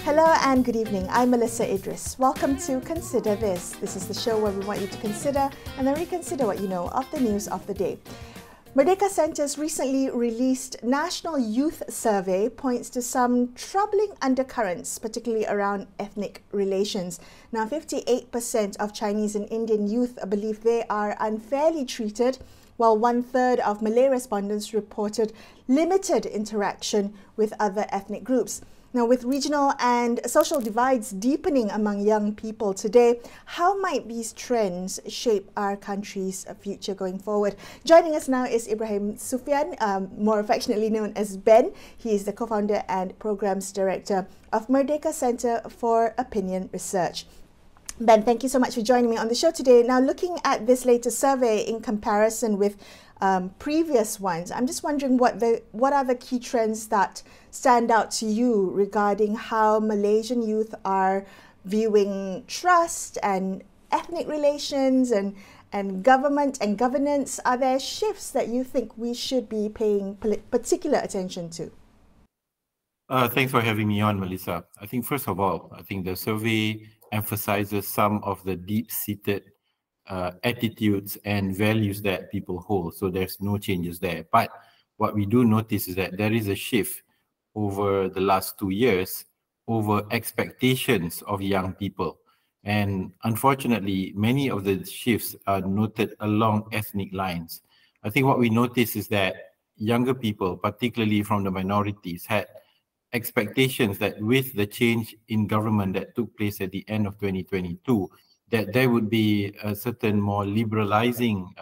Hello and good evening. I'm Melisa Idris. Welcome to Consider This. This is the show where we want you to consider and then reconsider what you know of the news of the day. Merdeka Center's recently released National Youth Survey points to some troubling undercurrents, particularly around ethnic relations. Now, 58% of Chinese and Indian youth believe they are unfairly treated, while 1/3 of Malay respondents reported limited interaction with other ethnic groups. Now, with regional and social divides deepening among young people today, how might these trends shape our country's future going forward? Joining us now is Ibrahim Suffian, more affectionately known as Ben. He is the co-founder and programs director of Merdeka Center for Opinion Research. Ben, thank you so much for joining me on the show today. Now, looking at this latest survey in comparison with previous ones, I'm just wondering what are the key trends that stand out to you regarding how Malaysian youth are viewing trust and ethnic relations and government and governance. Are there shifts that you think we should be paying particular attention to? Thanks for having me on, Melisa. I think first of all, I think the survey emphasizes some of the deep-seated attitudes and values that people hold. So there's no changes there. But what we do notice is that there is a shift over the last 2 years over expectations of young people. And unfortunately, many of the shifts are noted along ethnic lines. I think what we notice is that younger people, particularly from the minorities, had expectations that with the change in government that took place at the end of 2022, that there would be a certain more liberalizing,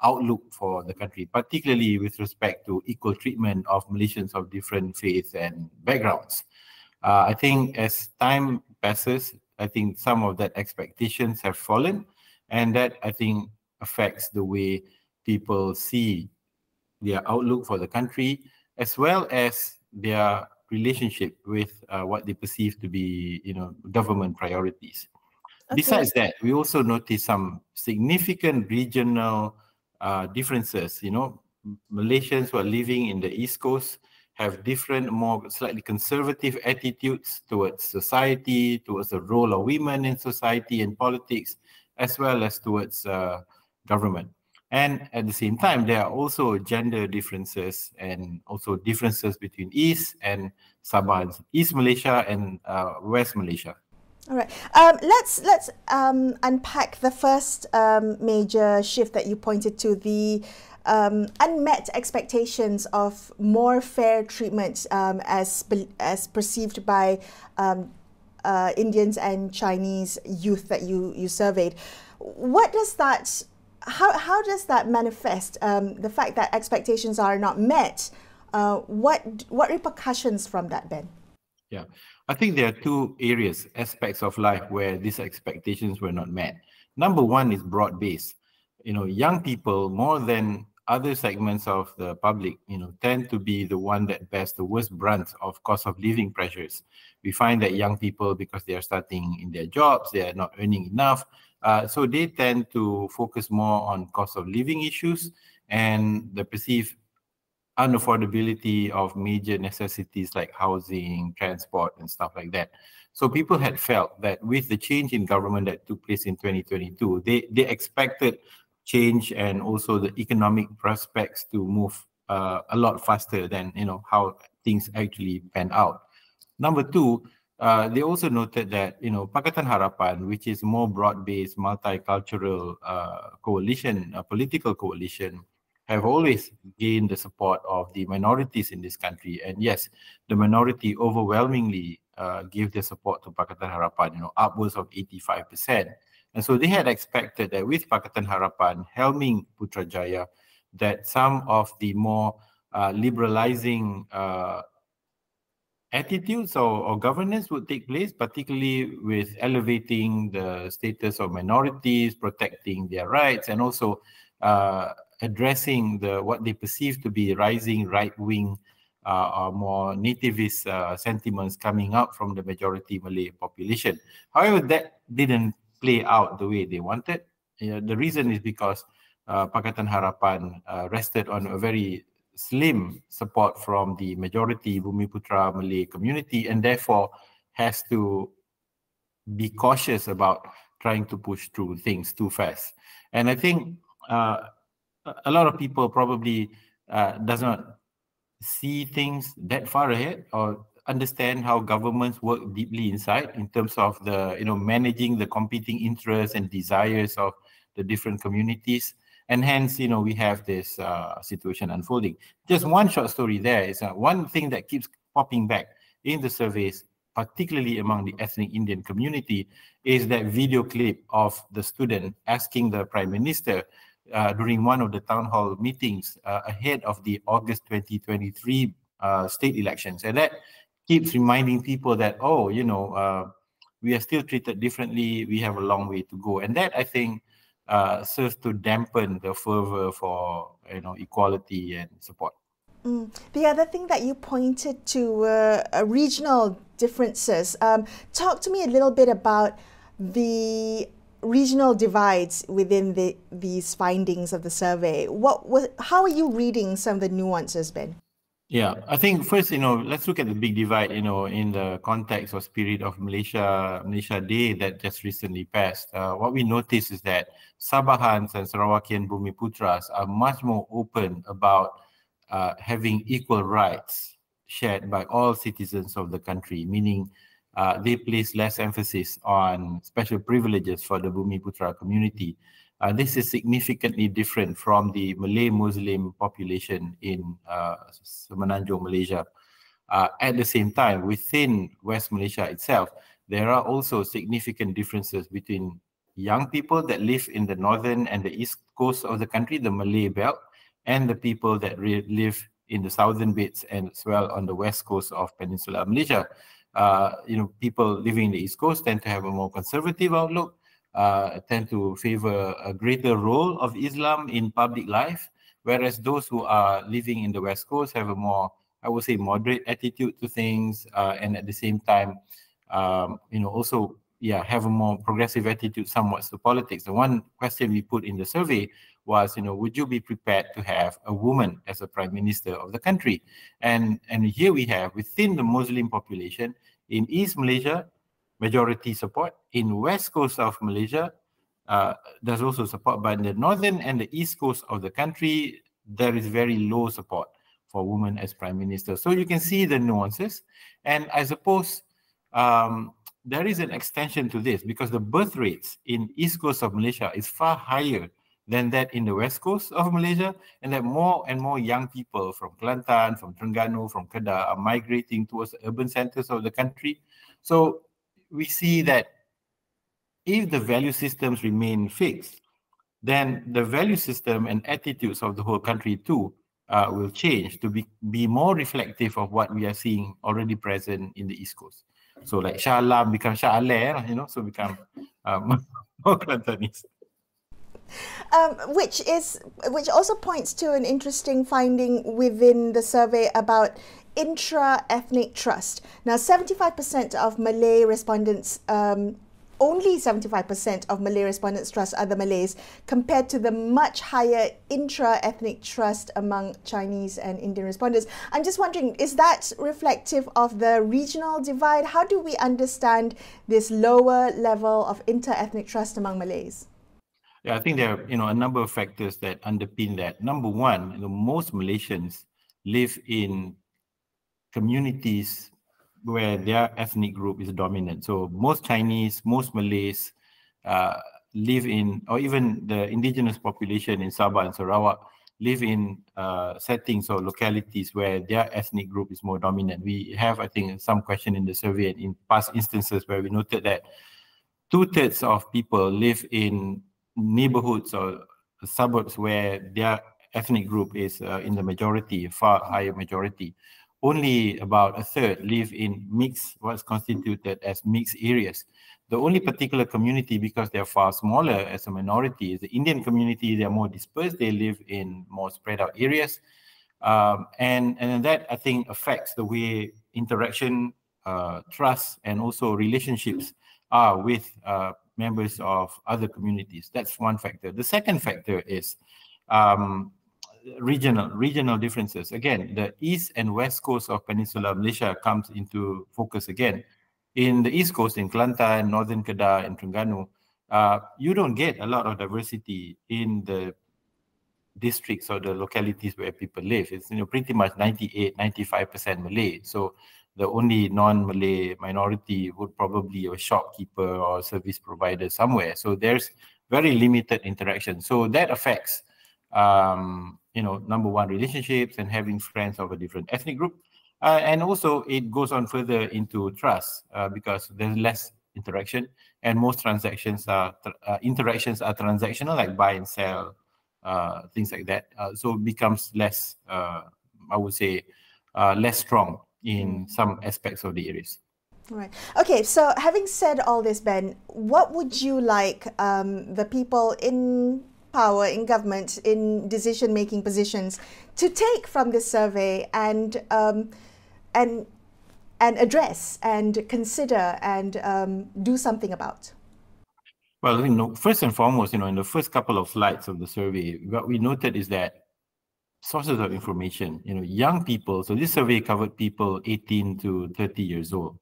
outlook for the country, particularly with respect to equal treatment of Malaysians of different faiths and backgrounds. I think as time passes, I think some of that expectations have fallen, and that I think affects the way people see their outlook for the country, as well as their relationship with what they perceive to be, government priorities. Okay. Besides that, we also notice some significant regional differences. Malaysians who are living in the East Coast have different, more slightly conservative attitudes towards society, towards the role of women in society and politics, as well as towards government. And at the same time, there are also gender differences and also differences between East and Sabah, East Malaysia and West Malaysia. All right. Let's unpack the first major shift that you pointed to, the unmet expectations of more fair treatment as perceived by Indians and Chinese youth that you surveyed. What does that? How does that manifest? The fact that expectations are not met. What repercussions from that, Ben? Yeah, I think there are two aspects of life where these expectations were not met. Number one is broad-based. Young people, more than other segments of the public, tend to be the one that bears the worst brunt of cost of living pressures. We find that young people, because they are starting in their jobs, they are not earning enough. So they tend to focus more on cost of living issues and the perceived unaffordability of major necessities like housing, transport, and stuff like that. So people had felt that with the change in government that took place in 2022, they expected change and also the economic prospects to move a lot faster than how things actually pan out. Number two, they also noted that Pakatan Harapan, which is more broad-based multicultural coalition, political coalition, have always gained the support of the minorities in this country. And yes, the minority overwhelmingly give their support to Pakatan Harapan, upwards of 85%. And so they had expected that with Pakatan Harapan helming Putrajaya, that some of the more liberalizing attitudes or governance would take place, particularly with elevating the status of minorities, protecting their rights, and also addressing what they perceive to be rising right-wing or more nativist sentiments coming out from the majority Malay population. However, that didn't play out the way they wanted. The reason is because Pakatan Harapan rested on a very slim support from the majority Bumiputra Malay community, and therefore has to be cautious about trying to push through things too fast. And I think a lot of people probably does not see things that far ahead or understand how governments work deeply inside in terms of the managing the competing interests and desires of the different communities, and hence we have this situation unfolding. Just one short story there is one thing that keeps popping back in the surveys, particularly among the ethnic Indian community, is that video clip of the student asking the Prime Minister during one of the town hall meetings ahead of the August 2023 state elections. And that keeps reminding people that, we are still treated differently, we have a long way to go. And that, I think, serves to dampen the fervor for equality and support. The other thing that you pointed to were regional differences. Talk to me a little bit about the regional divides within these findings of the survey. How are you reading some of the nuances, Ben? Yeah, I think first, let's look at the big divide, in the context or spirit of Malaysia Day that just recently passed. What we notice is that Sabahans and Sarawakian Bumiputras are much more open about having equal rights shared by all citizens of the country, meaning they place less emphasis on special privileges for the Bumiputra community. This is significantly different from the Malay Muslim population in Semenanjung, Malaysia. At the same time, within West Malaysia itself, there are also significant differences between young people that live in the northern and the east coast of the country, the Malay belt, and the people that live in the southern bits and as well on the west coast of Peninsular Malaysia. People living in the east coast tend to have a more conservative outlook, tend to favor a greater role of Islam in public life, whereas those who are living in the West Coast have a more, I would say, moderate attitude to things, and at the same time, also have a more progressive attitude somewhat to politics. The one question we put in the survey was, would you be prepared to have a woman as a prime minister of the country? And here we have, within the Muslim population, in East Malaysia, majority support. In West Coast of Malaysia, there's also support, but in the northern and the east coast of the country, there is very low support for women as prime minister. So you can see the nuances. And I suppose there is an extension to this because the birth rates in east coast of Malaysia is far higher than that in the west coast of Malaysia, and that more and more young people from Kelantan, from Terengganu, from Kedah are migrating towards the urban centers of the country. So we see that if the value systems remain fixed, then the value system and attitudes of the whole country too will change to be more reflective of what we are seeing already present in the East Coast. So like Shah Alam become Shah Aleh, so become more Kelantanese. Which also points to an interesting finding within the survey about intra-ethnic trust. Now, 75% of Malay respondents, only 75% of Malay respondents trust other Malays, compared to the much higher intra-ethnic trust among Chinese and Indian respondents. I'm just wondering, is that reflective of the regional divide? How do we understand this lower level of inter-ethnic trust among Malays? Yeah, I think there are a number of factors that underpin that. Number one, most Malaysians live in communities where their ethnic group is dominant. So most Chinese, most Malays live in, or even the indigenous population in Sabah and Sarawak live in settings or localities where their ethnic group is more dominant. We have, I think, some question in the survey in past instances where we noted that 2/3 of people live in neighborhoods or suburbs where their ethnic group is in the majority, far higher majority. Only about 1/3 live in what's constituted as mixed areas. The only particular community, because they're far smaller as a minority, is the Indian community. They're more dispersed. They live in more spread out areas. And that, I think, affects the way interaction, trust, and also relationships are with members of other communities. That's one factor. The second factor is regional differences. Again, the east and west coast of Peninsular Malaysia comes into focus again. In the east coast, in Kelantan, northern Kedah, and Terengganu, you don't get a lot of diversity in the districts or the localities where people live. It's pretty much 98-95% Malay. So the only non-Malay minority would probably be a shopkeeper or service provider somewhere. So there's very limited interaction. So that affects, number one, relationships and having friends of a different ethnic group. And also it goes on further into trust because there's less interaction, and most interactions are transactional, like buy and sell, things like that. So it becomes less, I would say, less strong in some aspects of the areas. Right. Okay, so having said all this, Ben, what would you like the people in power, in government, in decision-making positions to take from this survey and address and consider and do something about? Well, first and foremost, in the first couple of slides of the survey, what we noted is that sources of information, young people, so this survey covered people 18 to 30 years old.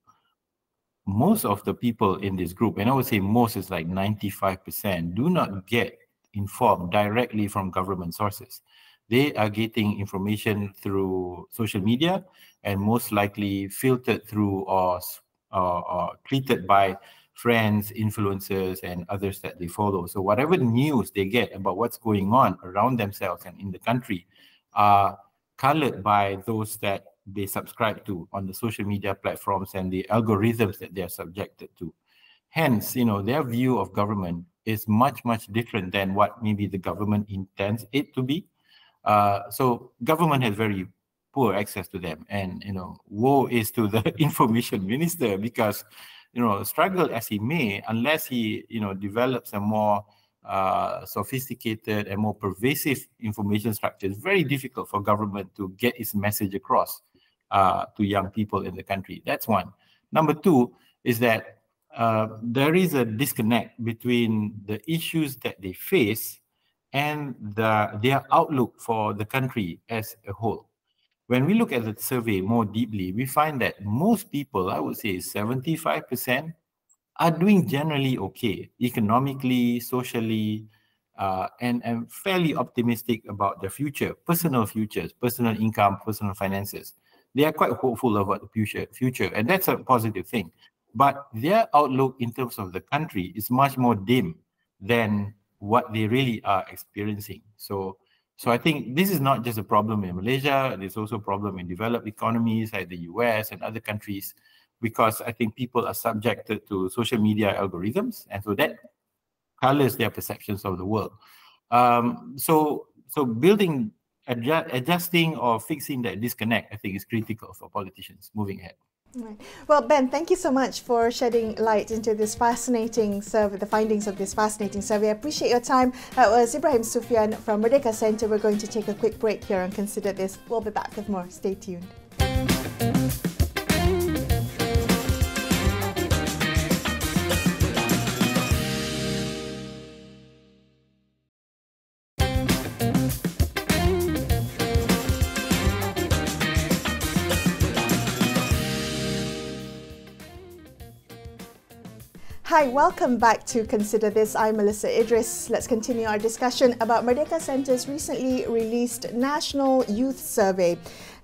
Most of the people in this group, and I would say most is like 95%, do not get informed directly from government sources. They are getting information through social media and most likely filtered through or treated by friends, influencers, and others that they follow. So whatever news they get about what's going on around themselves and in the country are colored by those that they subscribe to on the social media platforms and the algorithms that they are subjected to. Hence, their view of government is much, much different than what maybe the government intends it to be. So government has very poor access to them, and woe is to the information minister because struggle as he may, unless he develops a more sophisticated and more pervasive information structure, it's very difficult for government to get its message across to young people in the country. That's one. Number two is that there is a disconnect between the issues that they face and their outlook for the country as a whole. When we look at the survey more deeply, we find that most people, I would say 75%, are doing generally okay, economically, socially, and fairly optimistic about their future, personal futures, personal income, personal finances. They are quite hopeful about the future, and that's a positive thing. But their outlook in terms of the country is much more dim than what they really are experiencing. So I think this is not just a problem in Malaysia, there's also a problem in developed economies like the US and other countries, because I think people are subjected to social media algorithms, and so that colors their perceptions of the world. So building, adjusting or fixing that disconnect, I think is critical for politicians moving ahead. Right. Well, Ben, thank you so much for shedding light into this fascinating survey, the findings of this fascinating survey. I appreciate your time. That was Ibrahim Suffian from Merdeka Center. We're going to take a quick break here and consider this. We'll be back with more. Stay tuned. Hi, welcome back to Consider This. I'm Melisa Idris. Let's continue our discussion about Merdeka Center's recently released National Youth Survey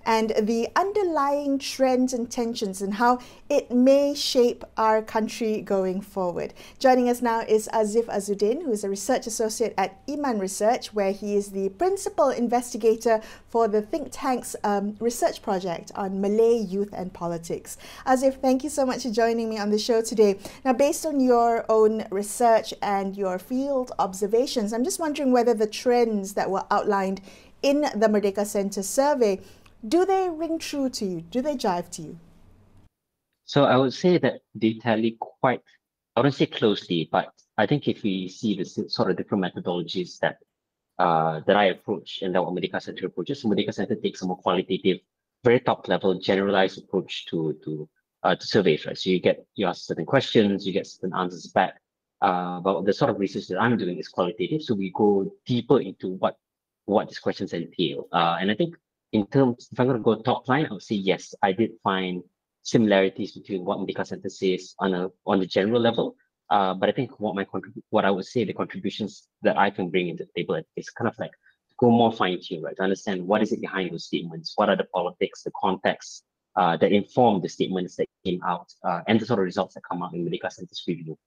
and the underlying trends and tensions and how it may shape our country going forward. Joining us now is Aziff Azuddin, who is a research associate at IMAN Research, where he is the principal investigator for the think tank's research project on Malay youth and politics. Aziff, thank you so much for joining me on the show today. Now, based on your own research and your field observations, I'm just wondering whether the trends that were outlined in the Merdeka Center survey, do they ring true to you? Do they jive to you? So I would say that they tally quite, I wouldn't say closely, but I think if we see the sort of different methodologies that I approach and that what Merdeka Center approaches, Merdeka Center takes a more qualitative, very top level, generalized approach to surveys, right? So you ask certain questions, you get certain answers back. But the sort of research that I'm doing is qualitative, so we go deeper into what what these questions entail. And I think in terms, if I'm going to go top line, I would say yes, I did find similarities between what Merdeka Center says on the general level. But I think what I would say the contributions that I can bring into the table is kind of like to go more fine-tuned, right? To understand what is it behind those statements, what are the politics, the context that inform the statements that came out, and the sort of results that come out in Merdeka Center's review.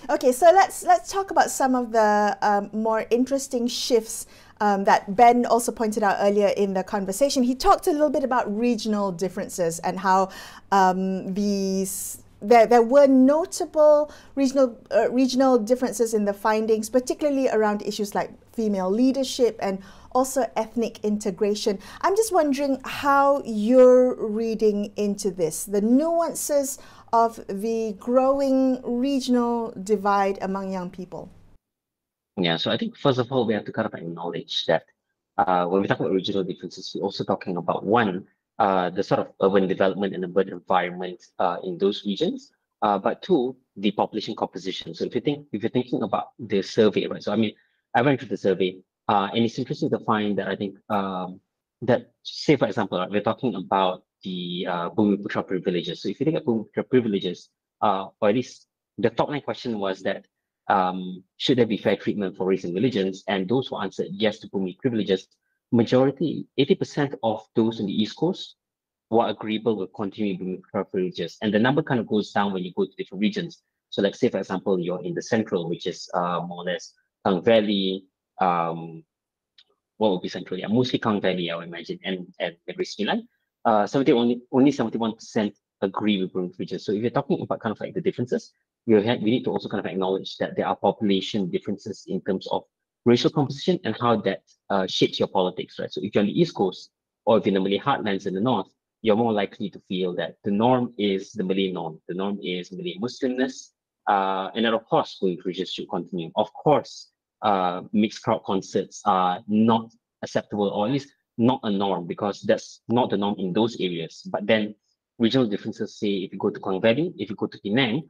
Okay, so let's talk about some of the more interesting shifts that Ben also pointed out earlier in the conversation. He talked a little bit about regional differences and how there were notable regional differences in the findings, particularly around issues like female leadership and also ethnic integration. I'm just wondering how you're reading into this, the nuances of the growing regional divide among young people. Yeah, so I think first of all, we have to kind of acknowledge that when we talk about regional differences, we're also talking about one, the sort of urban development and urban environment in those regions, but two, the population composition. So if you're thinking about the survey, right? So I mean, I went through the survey, and it's interesting to find that I think that, say for example, right, we're talking about the Bumiputra privileges. So if you think of Bumiputra privileges, or at least the top line question was that should there be fair treatment for race and religions? And those who answered yes to Bumi privileges, majority, 80% of those in the East Coast were agreeable with continuing Bumi privileges. And the number kind of goes down when you go to different regions. So like say, for example, you're in the central, which is more or less Klang Valley, what would be central? Yeah, mostly Klang Valley, I would imagine, and Negeri Sembilan. Only 71% agree with Bumi privileges. So if you're talking about kind of like the differences, we need to also kind of acknowledge that there are population differences in terms of racial composition and how that shapes your politics, right? So if you're on the East Coast or if you're in the Malay heartlands in the North, you're more likely to feel that the norm is the Malay norm. The norm is Malay Muslimness. And then of course, Bumi privileges should continue. Of course, mixed crowd concerts are not acceptable, or at least not a norm, because that's not the norm in those areas. But then regional differences, say if you go to Klang Valley, if you go to Penang,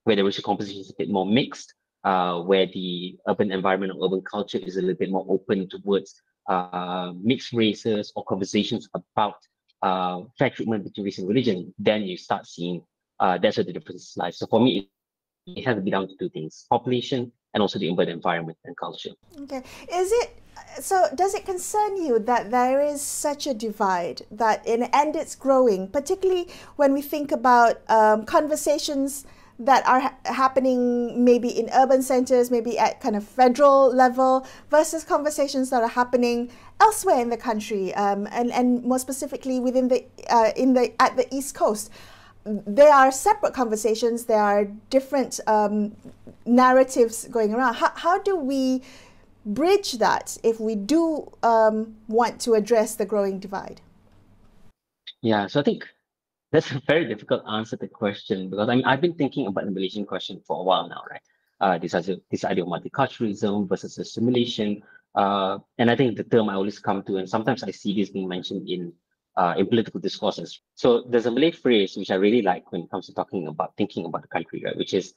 where the racial composition is a bit more mixed, where the urban environment or urban culture is a little bit more open towards mixed races or conversations about fair treatment between race and religion, then you start seeing that's where the differences lie. So for me, it has to be down to two things: population and also the urban environment and culture. Okay. Does it concern you that there is such a divide and it's growing, particularly when we think about conversations that are happening maybe in urban centers, maybe at kind of federal level, versus conversations that are happening elsewhere in the country, and more specifically within at the East Coast? There are separate conversations. There are different narratives going around. How do we bridge that if we do want to address the growing divide? Yeah, so I think that's a very difficult answer to the question, because I mean, I've been thinking about the Malaysian question for a while now, right? This idea of multiculturalism versus assimilation. And I think the term I always come to, and sometimes I see this being mentioned in political discourses. So there's a Malay phrase which I really like when it comes to thinking about the country, right? Which is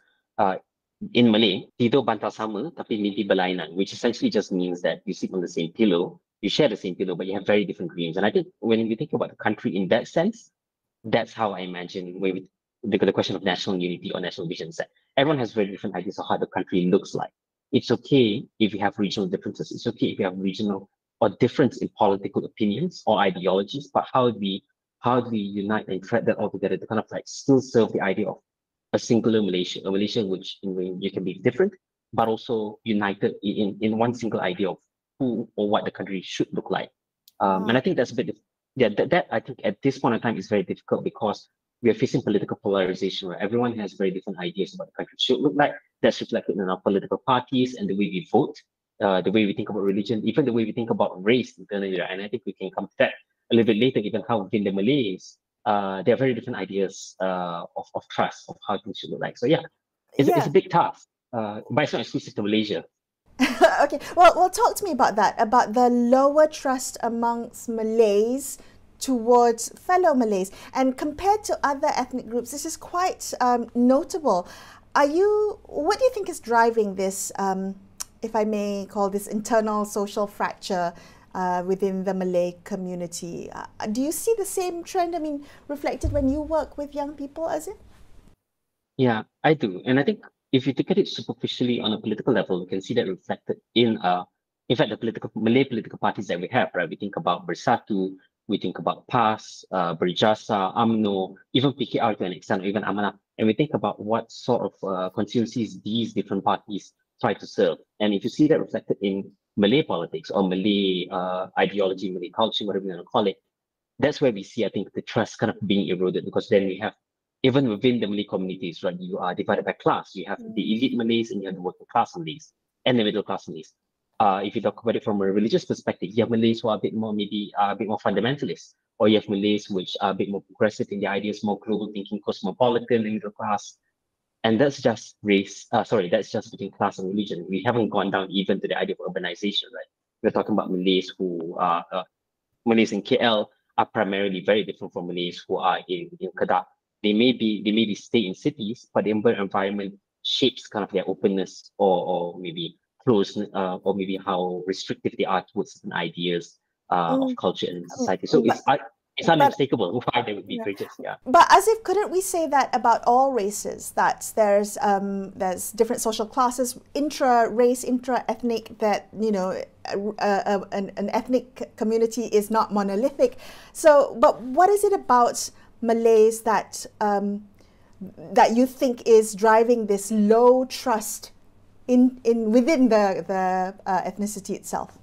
in Malay, tidur bantal sama tapi mimpi berlainan, which essentially just means that you sleep on the same pillow, you share the same pillow, but you have very different dreams. And I think when we think about the country in that sense, that's how I imagine the question of national unity or national vision set. Everyone has very different ideas of how the country looks like. It's okay if you have regional differences. It's okay if you have regional or difference in political opinions or ideologies, but how do we unite and thread that all together to kind of like still serve the idea of a singular Malaysia, a Malaysia which you can be different, but also united in one single idea of who or what the country should look like. And I think that's a bit, that I think at this point in time is very difficult, because we are facing political polarization, right? Everyone has very different ideas about the country should look like. That's reflected in our political parties and the way we vote, the way we think about religion, even the way we think about race internally. Right? And I think we can come to that a little bit later, given how within the Malays, there are very different ideas of trust, of how things should look like. So yeah, it's a big task, but it's not exclusive to Malaysia. Okay, well, talk to me about that, about the lower trust amongst Malays towards fellow Malays, and compared to other ethnic groups, this is quite notable. What do you think is driving this if I may call this, internal social fracture within the Malay community. Do you see the same trend, I mean, reflected when you work with young people, Aziff? Yeah, I do. And I think if you look at it superficially on a political level, we can see that reflected in fact, the Malay political parties that we have, right? We think about Bersatu, we think about PAS, Berjasa, UMNO, even PKR to an extent, or even Amanah. And we think about what sort of constituencies these different parties try to serve. And if you see that reflected in Malay politics or Malay ideology, Malay culture, whatever you want to call it, that's where we see, I think, the trust kind of being eroded, because then we have, even within the Malay communities, right, you are divided by class. You have the elite Malays and you have the working class Malays and the middle class Malays. If you talk about it from a religious perspective, you have Malays who are a bit more, maybe a bit more fundamentalist, or you have Malays which are a bit more progressive in their ideas, more global thinking, cosmopolitan, and middle class. And that's just that's just between class and religion. We haven't gone down even to the idea of urbanization, right? We're talking about Malays who are, Malays in KL are primarily very different from Malays who are in Kedah. They may be stay in cities, but the urban environment shapes kind of their openness or maybe close, or maybe how restrictive they are towards certain ideas of culture and society. So it's unmistakable why they would be creatures. Yeah. But as if couldn't we say that about all races, that there's different social classes, intra-race, intra-ethnic, that, you know, an ethnic community is not monolithic. So, but what is it about Malays that that you think is driving this low trust within the ethnicity itself?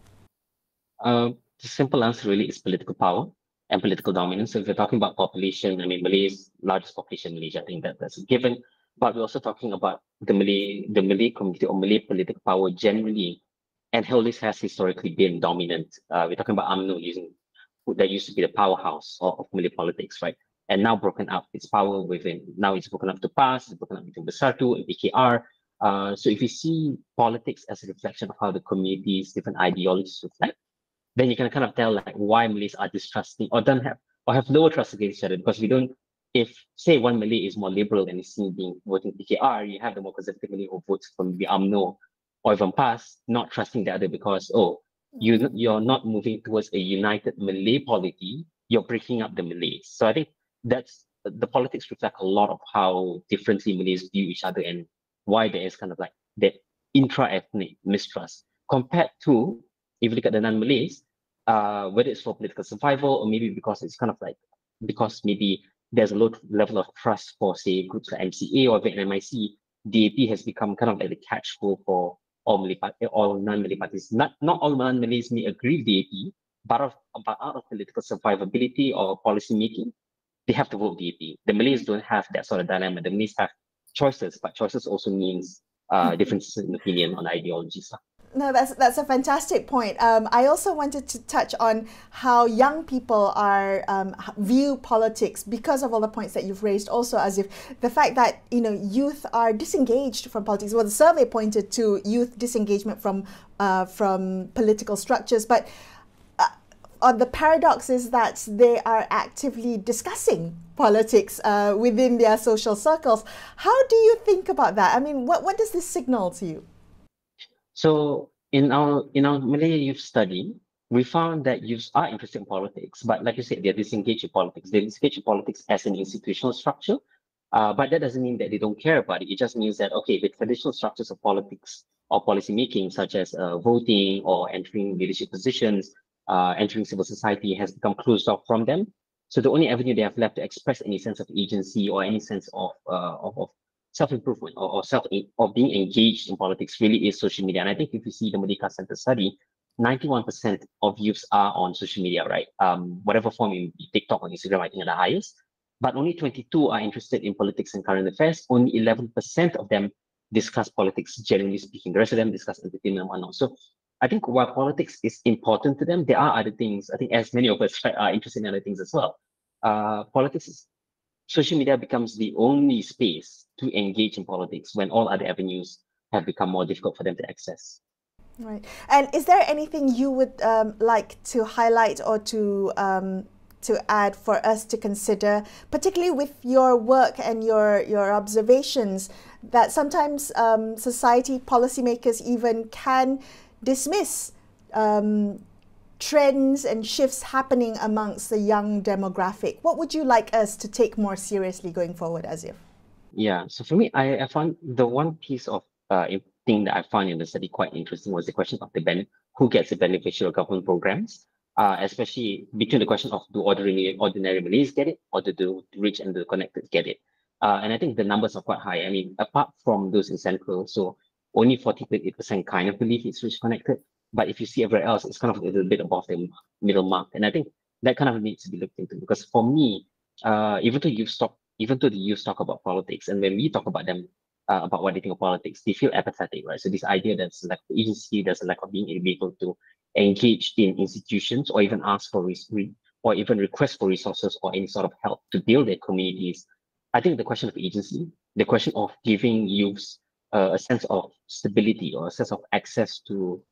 The simple answer really is political power and political dominance. So if you're talking about population, I mean, Malay's largest population in Malaysia, I think that's a given. But we're also talking about the Malay community or Malay political power generally, and always has historically been dominant. We're talking about UMNO that used to be the powerhouse of Malay politics, right? And now broken up its power within, now it's broken up to PAS, it's broken up between Bersatu and PKR. So if you see politics as a reflection of how the communities, different ideologies reflect, then you can kind of tell like why Malays are distrusting or have lower trust against each other, because we don't, if say one Malay is more liberal and is seen being voting PKR, you have the more conservative Malay who votes from the UMNO or even PAS, not trusting the other because, you're not moving towards a united Malay polity, you're breaking up the Malays. So I think that's the politics reflect a lot of how differently Malays view each other and why there is kind of like that intra-ethnic mistrust compared to, if you look at the non-Malays, whether it's for political survival or maybe because it's kind of like, because maybe there's a low level of trust for, say, groups like MCA or VNMIC, DAP has become kind of like the catch-all for all non-Malay parties. Not all non-Malays may agree with DAP, but out of political survivability or policy making, they have to vote DAP. The Malays don't have that sort of dilemma. The Malays have choices, but choices also means differences in opinion on ideologies. No, that's a fantastic point. I also wanted to touch on how young people are view politics because of all the points that you've raised. Also, as if the fact that, you know, youth are disengaged from politics. Well, the survey pointed to youth disengagement from political structures, but the paradox is that they are actively discussing politics within their social circles. How do you think about that? I mean, what does this signal to you? So in our Malay youth study, we found that youths are interested in politics, but like you said, they're disengaged in politics. They disengage in politics as an institutional structure, but that doesn't mean that they don't care about it. It just means that, okay, the traditional structures of politics or policy making, such as voting or entering leadership positions, entering civil society, has become closed off from them. So the only avenue they have left to express any sense of agency or any sense of self-improvement or being engaged in politics really is social media. And I think if you see the Merdeka Center study, 91% of youths are on social media, right? Whatever form, in TikTok or Instagram, I think are the highest. But only 22 are interested in politics and current affairs. Only 11% of them discuss politics, generally speaking. The rest of them discuss entertainment and whatnot. So I think while politics is important to them, there are other things. I think as many of us are interested in other things as well. Social media becomes the only space to engage in politics when all other avenues have become more difficult for them to access. Right. And is there anything you would like to highlight or to add for us to consider, particularly with your work and your observations, that sometimes society, policymakers even can dismiss trends and shifts happening amongst the young demographic. What would you like us to take more seriously going forward, Aziff? Yeah, so for me, I found the one piece of thing that I found in the study quite interesting was the question of who gets the beneficial government programs, especially between the question of do ordinary Malays get it, or do the rich and the connected get it? And I think the numbers are quite high. I mean, apart from those in Central, so only 48% kind of believe it's rich connected. But if you see everywhere else, it's kind of a little bit above the middle mark. And I think that kind of needs to be looked into, because for me, even though the youth talk about politics, and when we talk about them about what they think of politics, they feel apathetic, right? So this idea that there's a lack of agency, there's a lack of being able to engage in institutions, or even ask for or even request for resources or any sort of help to build their communities. I think the question of agency, the question of giving youths a sense of stability or a sense of access to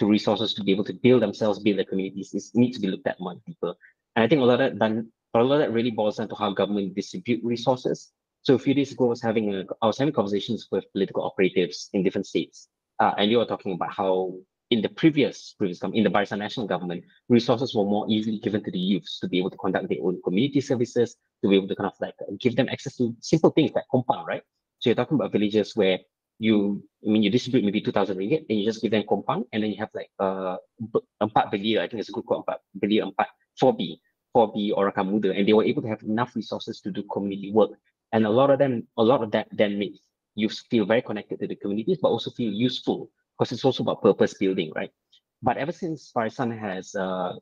resources to be able to build themselves, build their communities, needs to be looked at much deeper. And I think a lot of that really boils down to how government distribute resources. So a few days ago, I was having conversations with political operatives in different states, and they were talking about how in the previous in the Barisan National government, resources were more easily given to the youths to be able to conduct their own community services, to be able to kind of like give them access to simple things like compound, right? So you're talking about villages where you distribute maybe 2,000 ringgit, and you just give them compound, and then you have like empat beli, I think it's a good quote, empat beli empat 4B or Rakam Muda, and they were able to have enough resources to do community work. And a lot of that then makes youth feel very connected to the communities, but also feel useful, because it's also about purpose building, right? But ever since Barisan has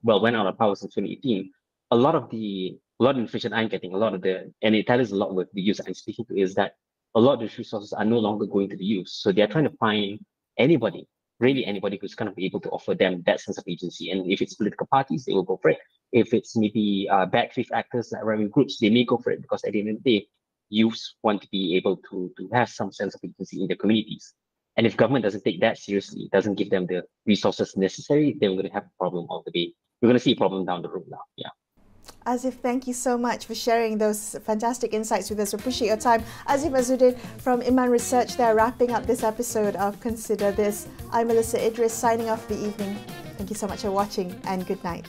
went out of power in 2018, a lot of the information I'm getting, and it tells a lot with the youth I'm speaking to, is that a lot of these resources are no longer going to the youth. So they are trying to find anybody who's kind of able to offer them that sense of agency. And if it's political parties, they will go for it. If it's maybe bad faith actors like right groups, they may go for it, because at the end of the day, youths want to be able to have some sense of agency in their communities. And if government doesn't take that seriously, doesn't give them the resources necessary, then we're going to have a problem all the way. We're going to see a problem down the road now. Yeah. Aziff, thank you so much for sharing those fantastic insights with us. We appreciate your time. Aziff Azuddin from IMAN Research there, wrapping up this episode of Consider This. I'm Melisa Idris, signing off for the evening. Thank you so much for watching, and good night.